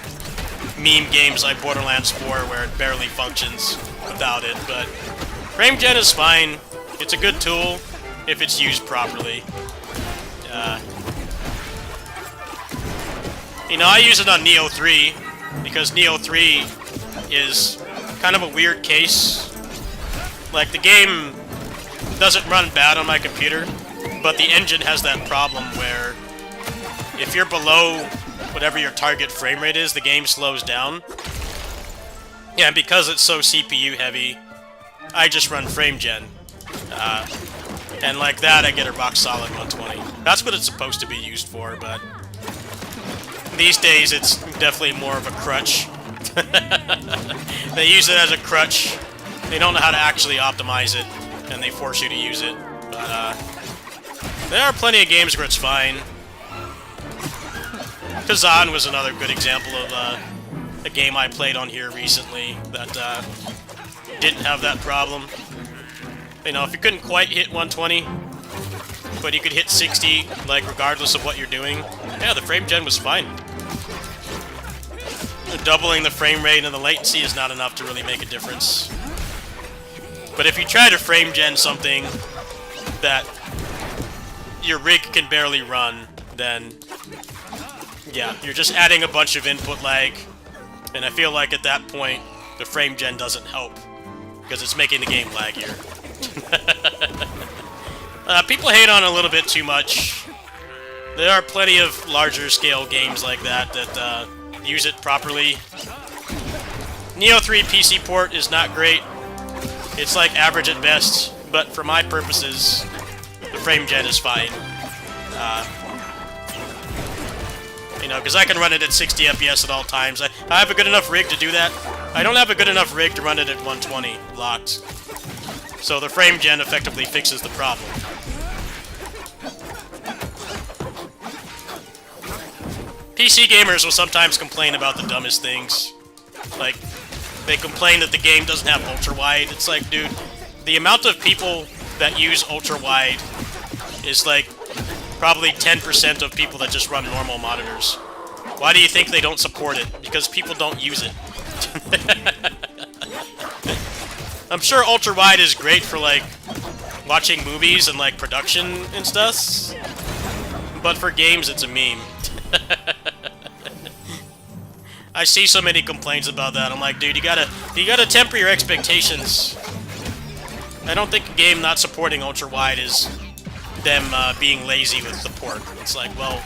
A: meme games like Borderlands 4, where it barely functions without it, but FrameGen is fine. It's a good tool if it's used properly. You know, I use it on Neo 3, because Neo 3 is kind of a weird case. Like, the game doesn't run bad on my computer, but the engine has that problem where if you're below whatever your target frame rate is, the game slows down. Yeah, and because it's so CPU heavy, I just run FrameGen. And like that, I get a rock solid 120. That's what it's supposed to be used for, but these days it's definitely more of a crutch. They use it as a crutch. They don't know how to actually optimize it, and they force you to use it. But there are plenty of games where it's fine. Kazan was another good example of a game I played on here recently that didn't have that problem. You know, if you couldn't quite hit 120, but you could hit 60, like, regardless of what you're doing, yeah, the FrameGen was fine. Doubling the frame rate and the latency is not enough to really make a difference. But if you try to FrameGen something that your rig can barely run, then yeah, you're just adding a bunch of input lag, and I feel like at that point, the FrameGen doesn't help, because it's making the game laggier. People hate on it a little bit too much. There are plenty of larger scale games like that that use it properly. Neo 3 PC port is not great. It's like average at best, but for my purposes, the FrameGen is fine. You know, because I can run it at 60 FPS at all times. I have a good enough rig to do that. I don't have a good enough rig to run it at 120 locked. So the FrameGen effectively fixes the problem. PC gamers will sometimes complain about the dumbest things. Like, they complain that the game doesn't have ultra-wide. It's like, dude, the amount of people that use ultra-wide is like probably 10% of people that just run normal monitors. Why do you think they don't support it? Because people don't use it. I'm sure ultra-wide is great for, like, watching movies and, like, production and stuff, but for games, it's a meme. I see so many complaints about that. I'm like, dude, you gotta temper your expectations. I don't think a game not supporting ultra-wide is them being lazy with the port. It's like, well,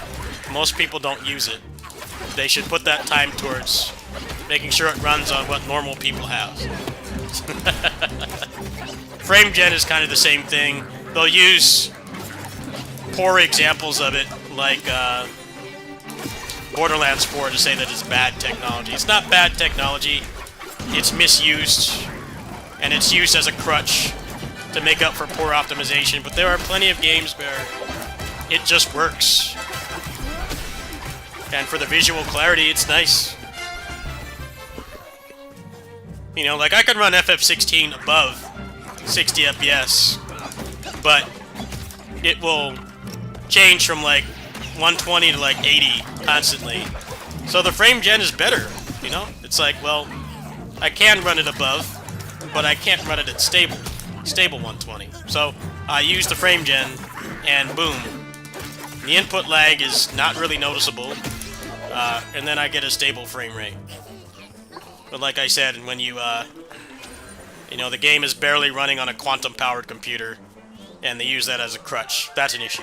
A: most people don't use it. They should put that time towards making sure it runs on what normal people have. FrameGen is kind of the same thing. They'll use poor examples of it, like Borderlands 4, to say that it's bad technology. It's not bad technology. It's misused, and it's used as a crutch to make up for poor optimization, but there are plenty of games where it just works. And for the visual clarity, it's nice. You know, like, I can run FF16 above 60 FPS, but it will change from, like, 120 to, like, 80 constantly. So the FrameGen is better, you know? It's like, well, I can run it above, but I can't run it at stable 120. So I use the FrameGen, and boom. The input lag is not really noticeable, and then I get a stable frame rate. But like I said, when you know, the game is barely running on a quantum-powered computer, and they use that as a crutch, that's an issue.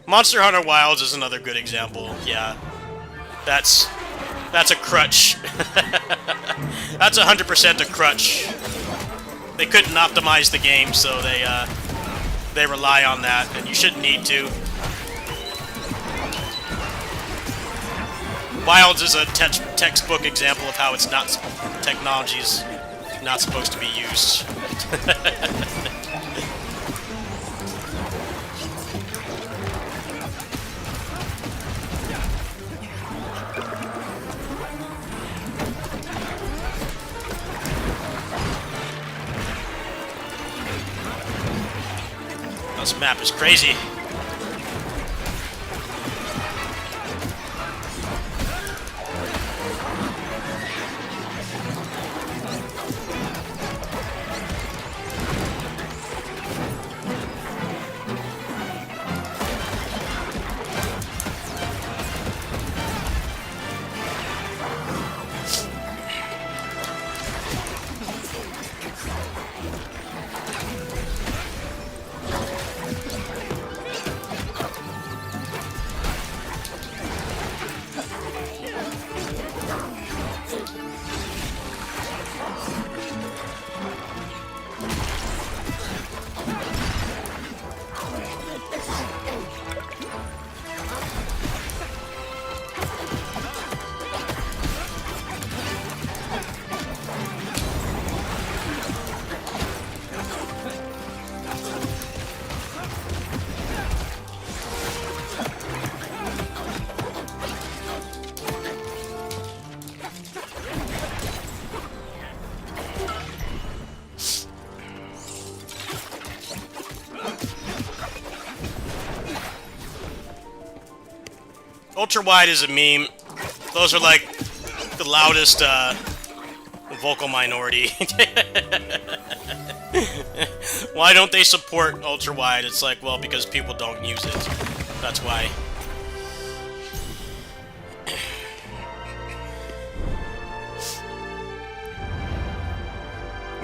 A: Monster Hunter Wilds is another good example. Yeah, that's a crutch. That's 100% a crutch. They couldn't optimize the game, so they rely on that, and you shouldn't need to. Wilds is a textbook example of how it's not, technology's not supposed to be used. This map is crazy. Ultra wide is a meme. Those are like the loudest vocal minority. Why don't they support ultra wide? It's like, well, because people don't use it. That's why.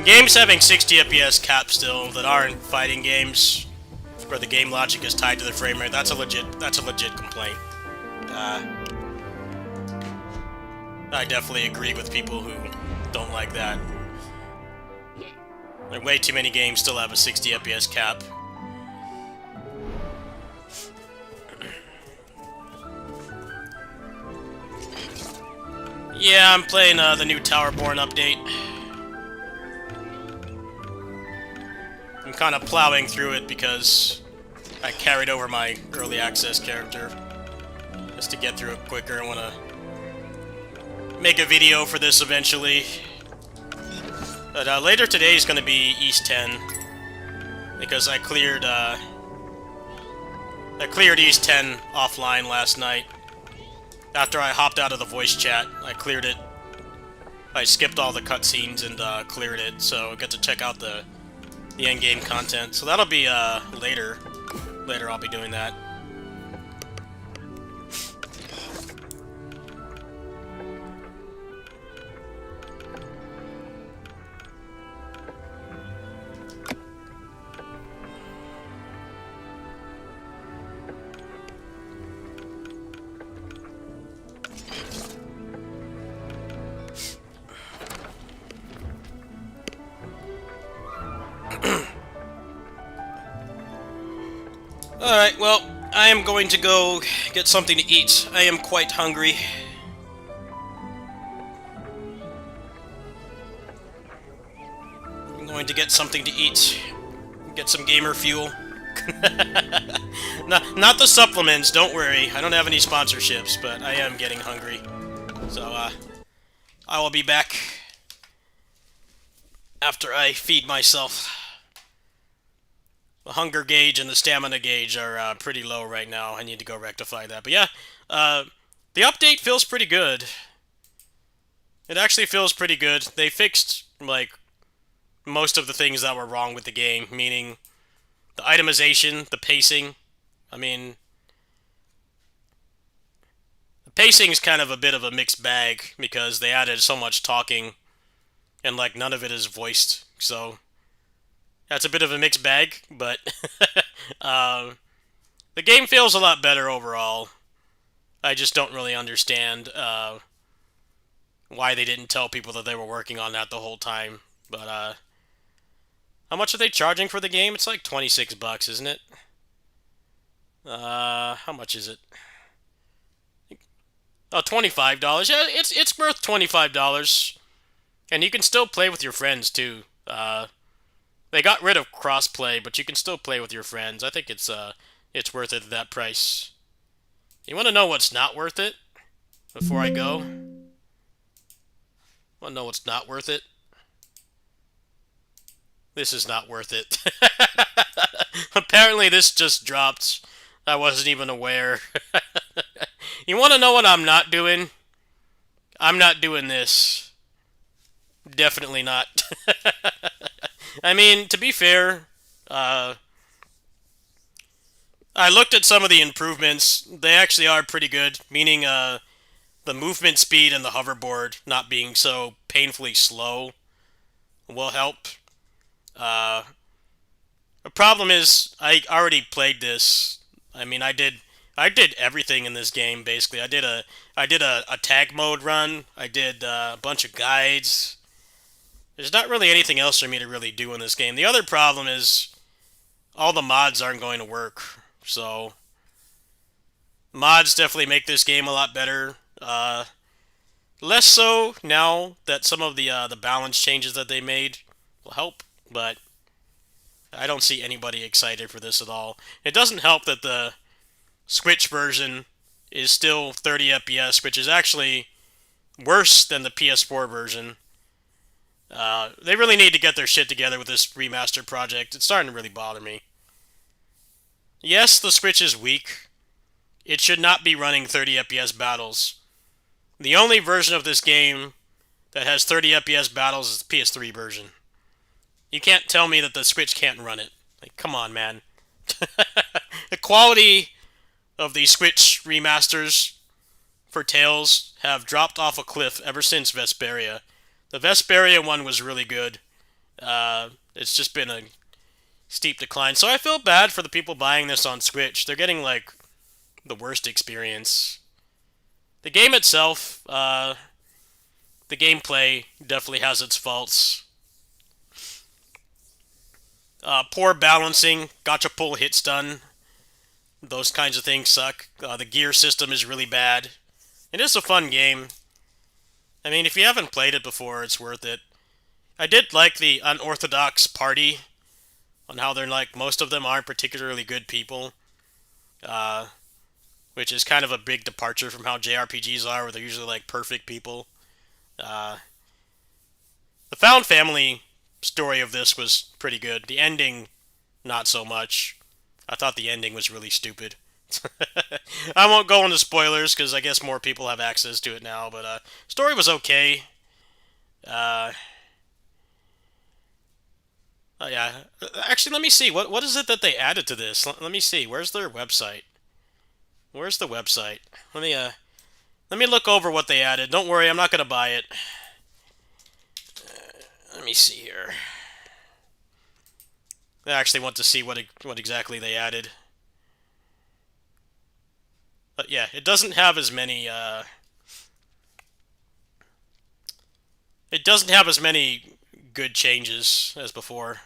A: Games having 60 FPS cap still that aren't fighting games, where the game logic is tied to the frame rate, that's a legit complaint. I definitely agree with people who don't like that. Like, way too many games still have a 60 FPS cap. Yeah, I'm playing the new Towerborne update. I'm kind of plowing through it because I carried over my early access character. Just to get through it quicker, I want to make a video for this eventually. But later today is going to be East 10. Because I cleared East 10 offline last night. After I hopped out of the voice chat, I cleared it. I skipped all the cutscenes and cleared it, so I get to check out the end-game content. So that'll be later. Later I'll be doing that. Alright, well, I am going to go get something to eat. I am quite hungry. I'm going to get something to eat. Get some gamer fuel. Not the supplements, don't worry. I don't have any sponsorships, but I am getting hungry. So, I will be back after I feed myself. The hunger gauge and the stamina gauge are pretty low right now. I need to go rectify that. But yeah, the update feels pretty good. It actually feels pretty good. They fixed, like, most of the things that were wrong with the game, meaning the itemization, the pacing. I mean, the pacing's kind of a bit of a mixed bag because they added so much talking and, like, none of it is voiced, so that's a bit of a mixed bag, but the game feels a lot better overall. I just don't really understand why they didn't tell people that they were working on that the whole time. But how much are they charging for the game? It's like $26, isn't it? How much is it? Oh, $25. Yeah, it's worth $25, and you can still play with your friends too. They got rid of crossplay, but you can still play with your friends. I think it's worth it at that price. You want to know what's not worth it? Before I go? Want to know what's not worth it? This is not worth it. Apparently this just dropped. I wasn't even aware. You want to know what I'm not doing? I'm not doing this. Definitely not. I mean, to be fair, uh, I looked at some of the improvements. They actually are pretty good, meaning the movement speed and the hoverboard not being so painfully slow will help. Uh, the problem is I already played this. I mean, I did everything in this game basically. I did a tag mode run. I did a bunch of guides. There's not really anything else for me to really do in this game. The other problem is all the mods aren't going to work. So mods definitely make this game a lot better. Less so now that some of the balance changes that they made will help, but I don't see anybody excited for this at all. It doesn't help that the Switch version is still 30 FPS, which is actually worse than the PS4 version. They really need to get their shit together with this remaster project. It's starting to really bother me. Yes, the Switch is weak. It should not be running 30 FPS battles. The only version of this game that has 30 FPS battles is the PS3 version. You can't tell me that the Switch can't run it. Like, come on, man. The quality of the Switch remasters for Tales have dropped off a cliff ever since Vesperia. The Vesperia one was really good. It's just been a steep decline. So I feel bad for the people buying this on Switch. They're getting, like, the worst experience. The game itself, the gameplay definitely has its faults. Poor balancing, gotcha pull hit stun. Those kinds of things suck. The gear system is really bad. It is a fun game. I mean, if you haven't played it before, it's worth it. I did like the unorthodox party, on how they're like, most of them aren't particularly good people. Uh, which is kind of a big departure from how JRPGs are, where they're usually like perfect people. Uh, the found family story of this was pretty good. The ending, not so much. I thought the ending was really stupid. I won't go into spoilers because I guess more people have access to it now. But story was okay. Uh, yeah. Actually, let me see. What is it that they added to this? Let me see. Where's their website? Where's the website? Let me look over what they added. Don't worry, I'm not gonna buy it. Let me see here. I actually want to see what exactly they added. But yeah, it doesn't have as many. It doesn't have as many good changes as before.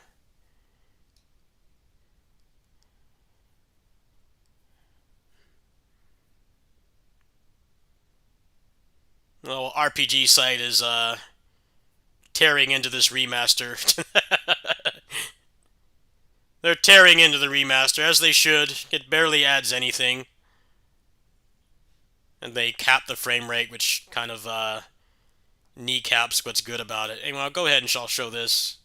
A: The RPG site is tearing into this remaster. They're tearing into the remaster, as they should. It barely adds anything. And they cap the frame rate, which kind of kneecaps what's good about it. Anyway, I'll go ahead and I'll show this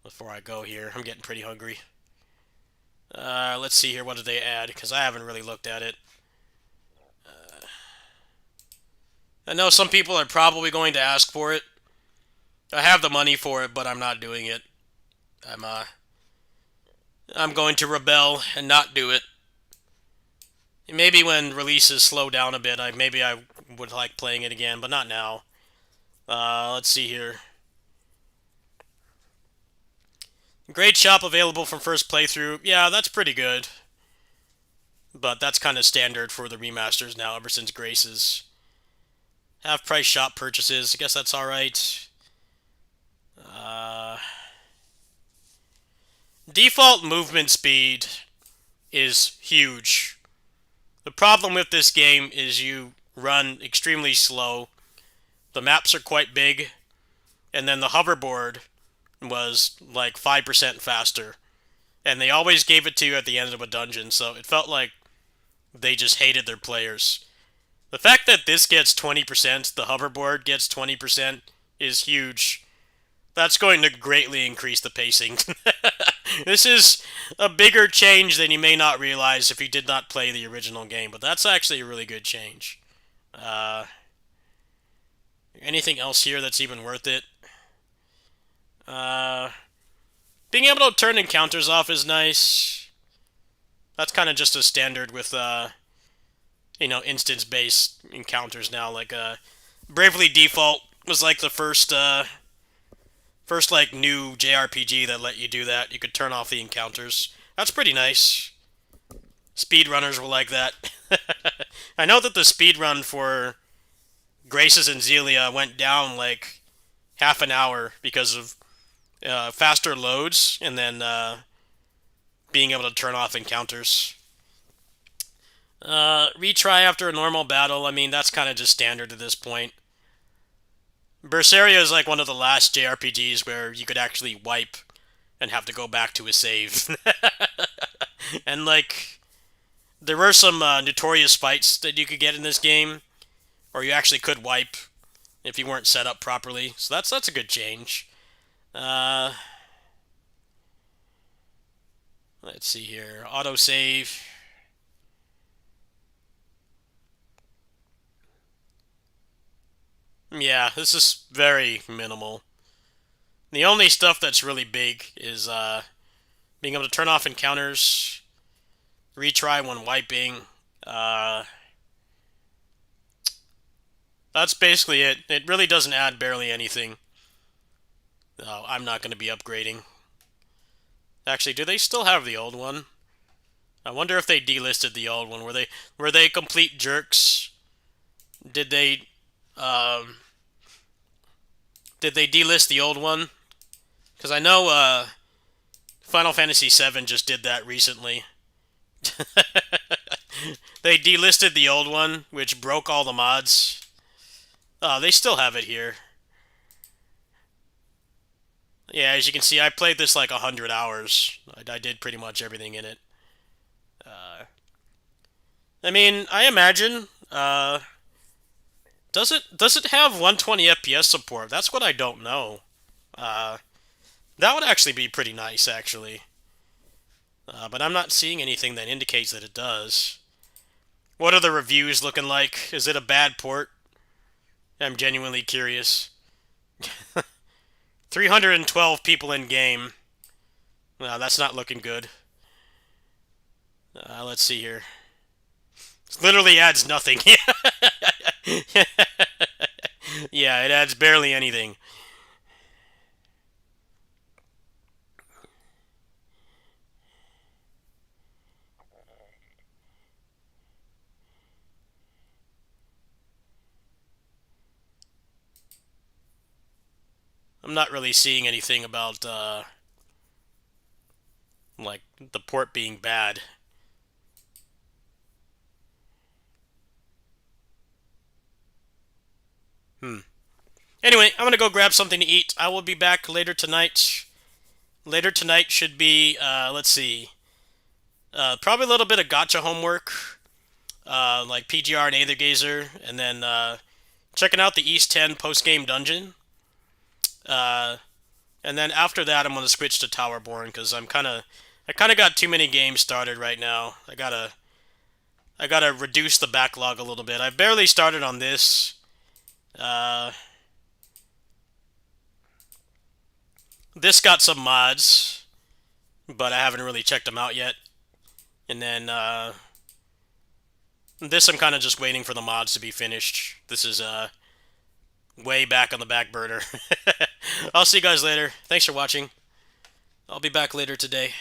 A: before I go here. I'm getting pretty hungry. Let's see here. What did they add? Because I haven't really looked at it. I know some people are probably going to ask for it. I have the money for it, but I'm not doing it. I'm going to rebel and not do it. Maybe when releases slow down a bit, maybe I would like playing it again, but not now. Let's see here. Grade shop available from first playthrough. Yeah, that's pretty good. But that's kind of standard for the remasters now, ever since Grace's. Half-price shop purchases. I guess that's alright. Default movement speed is huge. The problem with this game is you run extremely slow. The maps are quite big. And then the hoverboard was like 5% faster. And they always gave it to you at the end of a dungeon, so it felt like they just hated their players. The fact that this gets 20%, the hoverboard gets 20%, is huge. That's going to greatly increase the pacing. This is a bigger change than you may not realize if you did not play the original game, but that's actually a really good change. Uh, Anything else here that's even worth it? Uh, Being able to turn encounters off is nice. That's kind of just a standard with, instance-based encounters now. Like, Bravely Default was like the first like new JRPG that let you do that. You could turn off the encounters. That's pretty nice. Speedrunners will like that. I know that the speedrun for Graces and Zelia went down like half an hour because of faster loads and then being able to turn off encounters. Retry after a normal battle, I mean, that's kind of just standard at this point. Berseria is like one of the last JRPGs where you could actually wipe and have to go back to a save. And like, there were some notorious fights that you could get in this game, or you actually could wipe if you weren't set up properly. So that's a good change. Uh, let's see here. Autosave. Yeah, this is very minimal. The only stuff that's really big is being able to turn off encounters, retry when wiping. Uh, that's basically it. It really doesn't add barely anything. Oh, I'm not going to be upgrading. Actually, do they still have the old one? I wonder if they delisted the old one. Were they complete jerks? Did they um, did they delist the old one? Because I know Final Fantasy VII just did that recently. They delisted the old one, which broke all the mods. Oh, they still have it here. Yeah, as you can see, I played this like 100 hours. I did pretty much everything in it. Uh, I mean, I imagine. Does it have 120 FPS support? That's what I don't know. Uh, that would actually be pretty nice, actually. But I'm not seeing anything that indicates that it does. What are the reviews looking like? Is it a bad port? I'm genuinely curious. 312 people in game. No, that's not looking good. Let's see here. It literally adds nothing. Yeah, it adds barely anything. I'm not really seeing anything about, like, the port being bad. Hmm. Anyway, I'm gonna go grab something to eat. I will be back later tonight. Later tonight should be, let's see, probably a little bit of gotcha homework, like PGR and Aethergazer, and then checking out the East 10 post-game dungeon. Uh, and then after that, I'm gonna switch to Towerborne because I kind of got too many games started right now. I gotta reduce the backlog a little bit. I've barely started on this. Uh, this got some mods, but I haven't really checked them out yet. And then this, I'm kind of just waiting for the mods to be finished. This is way back on the back burner. I'll see you guys later. Thanks for watching. I'll be back later today.